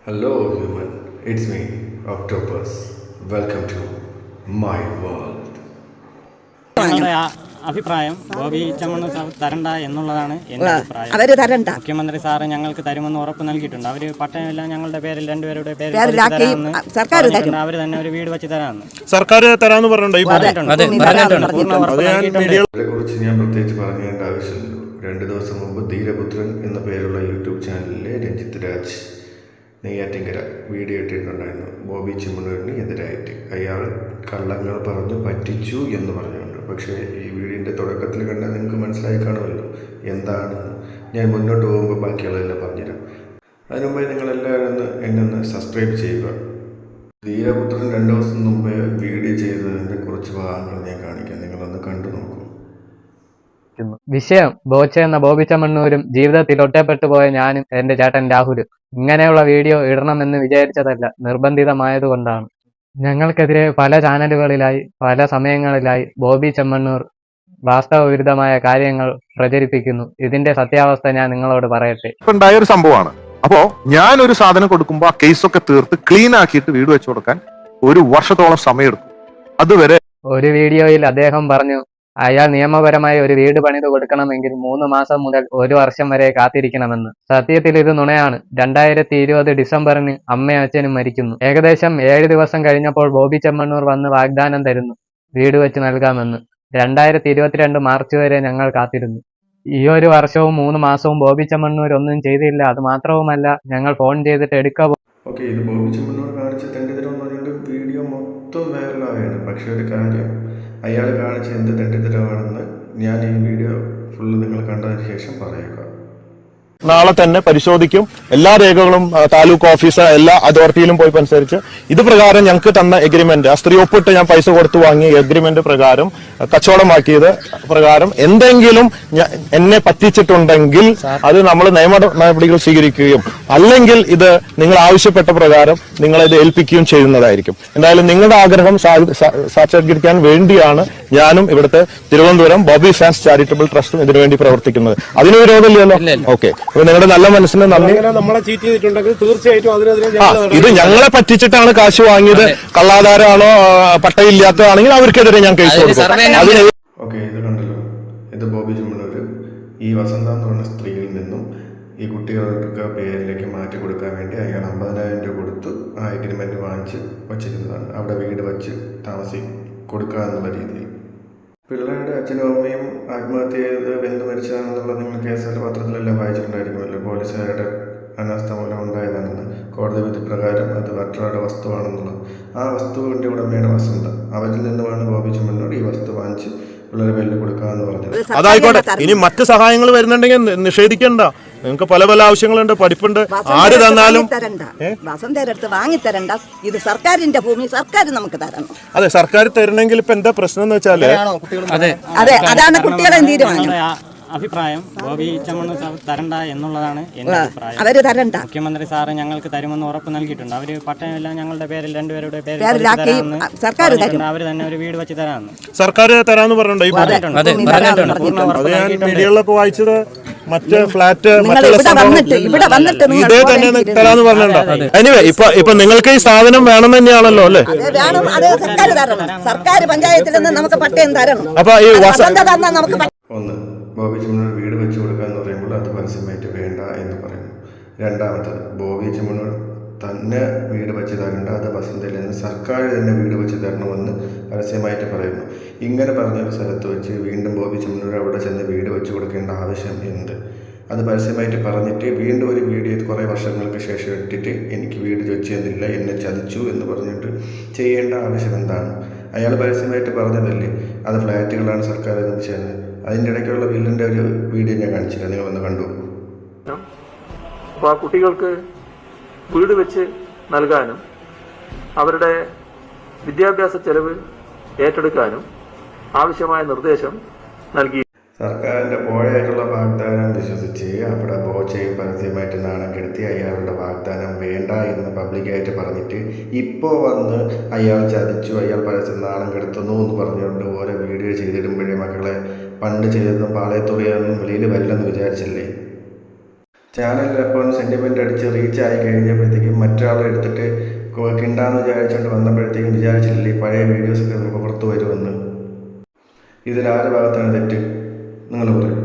Hello, human. It's me, Octopus. Welcome to my world. ഞങ്ങളുടെ അഭിപ്രായം ബോബി ചെമ്മണ്ണൂർ തരണ്ട എന്നുള്ളതാണ് എൻ്റെ അഭിപ്രായം. അവര് തരണ്ട. മുഖ്യമന്ത്രി സാറ് ഞങ്ങൾക്ക് തരുമെന്ന് ഉറപ്പ് നൽകിയിട്ടുണ്ട്. അവര് പട്ടയമില്ല ഞങ്ങളുടെ പേരിൽ രണ്ടുപേരുടെ പേരിൽ സർക്കാർ അവർ തന്നെ ഒരു വീട് വെച്ച് തരാമെന്ന് സർക്കാർ തരാമെന്ന് പറഞ്ഞിട്ടുണ്ട്. ഇതിനെക്കുറിച്ച് ഞാൻ പ്രത്യേകിച്ച് പറയേണ്ട ആവശ്യമില്ല. 2 ദിവസം മുമ്പ് ധീരപുത്രൻ എന്ന പേരുള്ള യൂട്യൂബ് ചാനലിലെ രഞ്ജിത്ത് രാജ് നെയ്യാറ്റിങ്കര വീഡിയോ ഇട്ടിട്ടുണ്ടായിരുന്നു ബോബി ചെമ്മണ്ണൂരിന് എതിരായിട്ട്. അയാൾ കള്ളങ്ങൾ പറഞ്ഞു പറ്റിച്ചു എന്ന് പറഞ്ഞുകൊണ്ട്. പക്ഷേ ഈ വീഡിയോൻ്റെ തുടക്കത്തിൽ കണ്ടാൽ നിങ്ങൾക്ക് മനസ്സിലായി കാണുമല്ലോ എന്താണെന്ന്. ഞാൻ മുന്നോട്ട് പോകുമ്പോൾ ബാക്കിയുള്ളതെല്ലാം പറഞ്ഞുതരാം. അതിനുമുമ്പേ നിങ്ങളെല്ലാവരും എന്നെ ഒന്ന് സബ്സ്ക്രൈബ് ചെയ്യുക. ധീരപുത്രൻ 2 ദിവസം മുമ്പേ വീഡിയോ ചെയ്തതിൻ്റെ കുറച്ച് ഭാഗങ്ങൾ ഞാൻ കാണിക്കാം, നിങ്ങളൊന്ന് കണ്ടു നോക്കൂ. വിഷയം ബോച്ച എന്ന ബോബി ചെമ്മണ്ണൂരും ജീവിതത്തിൽ ഒറ്റപ്പെട്ടു പോയ ഞാനും എന്റെ ചേട്ടൻ രാഹുലും ഇങ്ങനെയുള്ള വീഡിയോ ഇടണമെന്ന് വിചാരിച്ചതല്ല, നിർബന്ധിതമായതുകൊണ്ടാണ്. ഞങ്ങൾക്കെതിരെ പല ചാനലുകളിലായി പല സമയങ്ങളിലായി ബോബി ചെമ്മണ്ണൂർ വാസ്തവവിരുദ്ധമായ കാര്യങ്ങൾ പ്രചരിപ്പിക്കുന്നു. ഇതിന്റെ സത്യാവസ്ഥ ഞാൻ നിങ്ങളോട് പറയട്ടെ. ഉണ്ടായ ഒരു സംഭവമാണ്. അപ്പോ ഞാൻ ഒരു സാധനം കൊടുക്കുമ്പോൾ ആ കേസൊക്കെ തീർത്ത് ക്ലീൻ ആക്കിയിട്ട് വീട് വെച്ചു കൊടുക്കാൻ 1 വർഷത്തോളം സമയമെടുക്കും. അതുവരെ ഒരു വീഡിയോയിൽ അദ്ദേഹം പറഞ്ഞു അയാൾ നിയമപരമായി ഒരു വീട് പണിത് കൊടുക്കണമെങ്കിൽ 3 മാസം മുതൽ 1 വർഷം വരെ കാത്തിരിക്കണമെന്ന്. സത്യത്തിൽ ഇത് നുണയാണ്. 2020 ഡിസംബറിന് അമ്മയും അച്ഛനും മരിക്കുന്നു. ഏകദേശം 7 ദിവസം കഴിഞ്ഞപ്പോൾ ബോബി ചെമ്മണ്ണൂർ വന്ന് വാഗ്ദാനം തരുന്നു വീട് വെച്ച് നൽകാമെന്ന്. 2022 മാർച്ച് വരെ ഞങ്ങൾ കാത്തിരുന്നു. ഈ 1 വർഷവും 3 മാസവും ബോബി ചെമ്മണ്ണൂർ ഒന്നും ചെയ്തില്ല. അത് മാത്രവുമല്ല, ഞങ്ങൾ ഫോൺ ചെയ്തിട്ട് ഓക്കെ, ഇത് ബോബി ചെമ്മണ്ണൂർ കാണിച്ച തെണ്ടിത്തരം എന്ന് പറഞ്ഞിട്ട് വീഡിയോ മൊത്തം വൈറലാവുകയാണ്. പക്ഷെ ഒരു കാര്യം, അയാൾ കാണിച്ച എന്ത് തെണ്ടിത്തരമാണെന്ന് ഞാൻ ഈ വീഡിയോ ഫുള്ള് നിങ്ങൾ കണ്ടതിന് ശേഷം പറയുക. നാളെ തന്നെ പരിശോധിക്കും. എല്ലാ രേഖകളും താലൂക്ക് ഓഫീസർ എല്ലാ അതോറിറ്റിയിലും പോയി അനുസരിച്ച് ഇത് പ്രകാരം ഞങ്ങൾക്ക് തന്ന എഗ്രിമെന്റ്, ആ സ്ത്രീ ഒപ്പിട്ട് ഞാൻ പൈസ കൊടുത്തു വാങ്ങിയ എഗ്രിമെന്റ് പ്രകാരം കച്ചവടമാക്കിയത് പ്രകാരം എന്തെങ്കിലും എന്നെ പറ്റിച്ചിട്ടുണ്ടെങ്കിൽ അത് നമ്മൾ നിയമ നടപടികൾ സ്വീകരിക്കുകയും അല്ലെങ്കിൽ ഇത് നിങ്ങൾ ആവശ്യപ്പെട്ട പ്രകാരം നിങ്ങളിത് ഏൽപ്പിക്കുകയും ചെയ്യുന്നതായിരിക്കും. എന്തായാലും നിങ്ങളുടെ ആഗ്രഹം സാക്ഷാത്കരിക്കാൻ വേണ്ടിയാണ് ഞാനും ഇവിടുത്തെ തിരുവനന്തപുരം ബോബി ഫാൻസ് ചാരിറ്റബിൾ ട്രസ്റ്റും ഇതിനുവേണ്ടി പ്രവർത്തിക്കുന്നത്. അതിന് വിരോധമില്ലല്ലോ. ഓക്കെ, അപ്പൊ നിങ്ങളുടെ നല്ല മനസ്സിന് നന്ദി. നമ്മളെ ചീറ്റ് ചെയ്തിട്ടുണ്ടെങ്കിൽ തീർച്ചയായിട്ടും അതിനെതിരെ ഇത് ഞങ്ങളെ പറ്റിച്ചിട്ടാണ് കാശ് വാങ്ങിയത്, കള്ളാധാരമാണോ പട്ടയില്ലാത്തതാണെങ്കിൽ അവർക്കെതിരെ ഞാൻ കേസ് കൊടുക്കും. ഓക്കെ, ഇത് കണ്ടല്ലോ. ഇത് ബോബി ചെമ്മണ്ണൂർ ഈ വസന്ത എന്ന് പറഞ്ഞ സ്ത്രീയിൽ നിന്നും ഈ കുട്ടികളുടെ പേരിലേക്ക് മാറ്റി കൊടുക്കാൻ വേണ്ടി അയാൾ 50,000 രൂപ കൊടുത്ത് ആ എഗ്രിമെന്റ് വാങ്ങിച്ച് വച്ചിരുന്നതാണ്. അവിടെ വീട് വച്ച് കൊടുക്കുക എന്നുള്ള രീതിയിൽ. പിള്ളേരുടെ അച്ഛനും അമ്മയും ആത്മഹത്യ ചെയ്ത് വെന്ത് മരിച്ചതാണെന്നുള്ള നിങ്ങൾ കേസുകളുടെ പത്രത്തിലെല്ലാം വായിച്ചിട്ടുണ്ടായിരിക്കുമല്ലോ. പോലീസുകാരുടെ അനാസ്ഥ മൂലം ഉണ്ടായതാണെന്ന്. കോടതി വിധി പ്രകാരം അത് മറ്റൊരാളുടെ വസ്തുവാണെന്നുള്ളത്. ആ വസ്തുവിൻ്റെ ഉടമയുടെ വസന്ത, അവരിൽ നിന്നുമാണ് ബോബി ചെമ്മണ്ണൂർ ഈ വസ്തു വാങ്ങിച്ച് പിള്ളേരെ വെല്ല് കൊടുക്കാന്ന് പറഞ്ഞത്. അതായിക്കോട്ടെ, ഇനി മറ്റ് സഹായങ്ങൾ വരുന്നുണ്ടെങ്കിൽ നിഷേധിക്കണ്ട. നിങ്ങൾക്ക് പല പല ആവശ്യങ്ങളുണ്ട്, പഠിപ്പുണ്ട്. ആര് തന്നാലും വസന്തരടുത്ത് വാങ്ങിത്തരണ്ട. ഇത് സർക്കാരിന്റെ ഭൂമി, സർക്കാർ നമുക്ക് തരണം. അതെ, സർക്കാർ തരണമെങ്കിൽ ഇപ്പൊ എന്താ പ്രശ്നം എന്ന് വെച്ചാല് അതെ, അതാണ് കുട്ടികളെ തീരുമാനം. അഭിപ്രായം ബോബി ചെമ്മണ്ണൂർ തരണ്ട എന്നുള്ളതാണ് എൻ്റെ അഭിപ്രായം. അവര് തരണ്ട. മുഖ്യമന്ത്രി സാറ് ഞങ്ങൾക്ക് തരുമെന്ന് ഉറപ്പ് നൽകിയിട്ടുണ്ട്. അവര് പട്ടയമില്ല ഞങ്ങളുടെ പേരിൽ രണ്ടുപേരുടെ പേരിൽ സർക്കാർ അവർ തന്നെ ഒരു വീട് വെച്ച് തരാമെന്ന്. സർക്കാർ തരാന്ന് പറഞ്ഞിട്ടുണ്ട്. അത് ഞാൻ മീഡിയകളിലൊക്കെ വായിച്ചത്. മറ്റ് ഫ്ലാറ്റ് ഇതേ തന്നെ തരാന്ന് പറഞ്ഞിട്ടുണ്ടോ? എനിവേ, ഇപ്പൊ നിങ്ങൾക്ക് ഈ സാധനം വേണം തന്നെയാണല്ലോ അല്ലേ? സർക്കാർ പഞ്ചായത്തിൽ നിന്ന് നമുക്ക് പട്ടയം തരണം. അപ്പൊ ഈ ഒന്ന്, ബോബി ചെമ്മണ്ണൂർ വീട് വെച്ച് കൊടുക്കുക എന്ന് പറയുമ്പോൾ അത് പരസ്യമായിട്ട് വേണ്ട എന്ന് പറയുന്നു. രണ്ടാമത്തത്, ബോബി ചെമ്മണ്ണൂർ തന്നെ വീട് വെച്ച് തരേണ്ട, അത് വസന്തയിൽ നിന്ന് സർക്കാർ തന്നെ വീട് വെച്ച് തരണമെന്ന് പരസ്യമായിട്ട് പറയുന്നു. ഇങ്ങനെ പറഞ്ഞൊരു സ്ഥലത്ത് വെച്ച് വീണ്ടും ബോബി ചെമ്മണ്ണൂർ അവിടെ ചെന്ന് വീട് വെച്ച് കൊടുക്കേണ്ട ആവശ്യം എന്ത്? അത് പരസ്യമായിട്ട് പറഞ്ഞിട്ട് വീണ്ടും ഒരു വീഡിയോ കുറേ വർഷങ്ങൾക്ക് ശേഷം ഇട്ടിട്ട് എനിക്ക് വീട് വെച്ച് തന്നില്ല, എന്നെ ചതിച്ചു എന്ന് പറഞ്ഞിട്ട് ചെയ്യേണ്ട ആവശ്യം എന്താണ്? അയാൾ പരസ്യമായിട്ട് പറഞ്ഞതല്ലേ അത് ഫ്ലാറ്റുകളാണ് സർക്കാർ നിർമ്മിച്ചത്. അതിൻ്റെ ഇടയ്ക്കുള്ള ബില്ലിൻ്റെ ഒരു വീഡിയോ ഞാൻ കാണിച്ചില്ല, നിങ്ങളൊന്ന് കണ്ടു. അപ്പോൾ ആ കുട്ടികൾക്ക് വീട് വെച്ച് നൽകാനും അവരുടെ വിദ്യാഭ്യാസ ചെലവ് ഏറ്റെടുക്കാനും ആവശ്യമായ നിർദ്ദേശം നൽകി. സർക്കാരിൻ്റെ പോയായിട്ടുള്ള വാഗ്ദാനം വിശ്വസിച്ച് അവിടെ ബോച്ചയും പരസ്യമായിട്ട് നാണം കെടുത്തി അയാളുടെ വാഗ്ദാനം വേണ്ട എന്ന് പബ്ലിക്കായിട്ട് പറഞ്ഞിട്ട് ഇപ്പോൾ വന്ന് അയാൾ ചതിച്ചു, അയാൾ പരസ്യം നാണം കെടുത്തുന്നു എന്ന് പറഞ്ഞുകൊണ്ട് ഓരോ വീഡിയോ ചെയ്തിടുമ്പോഴേ മക്കളെ പണ്ട് ചെയ്തതും പാളയത്തുറിയൊന്നും വെളിയിൽ വരില്ലെന്ന് വിചാരിച്ചില്ലേ? ചാനലിലപ്പോൾ സെൻറ്റിമെൻ്റ് അടിച്ച് റീച്ച് ആയി കഴിഞ്ഞപ്പോഴത്തേക്കും മറ്റൊരാളെ എടുത്തിട്ട് കിണ്ടാന്ന് വിചാരിച്ചുകൊണ്ട് വന്നപ്പോഴത്തേക്കും വിചാരിച്ചില്ലേ ഈ പഴയ വീഡിയോസൊക്കെ നമുക്ക് പുറത്തു വരുമെന്ന്. ഇതിലാരുടെ ഭാഗത്താണ് തെറ്റ് നിങ്ങൾ പറയും?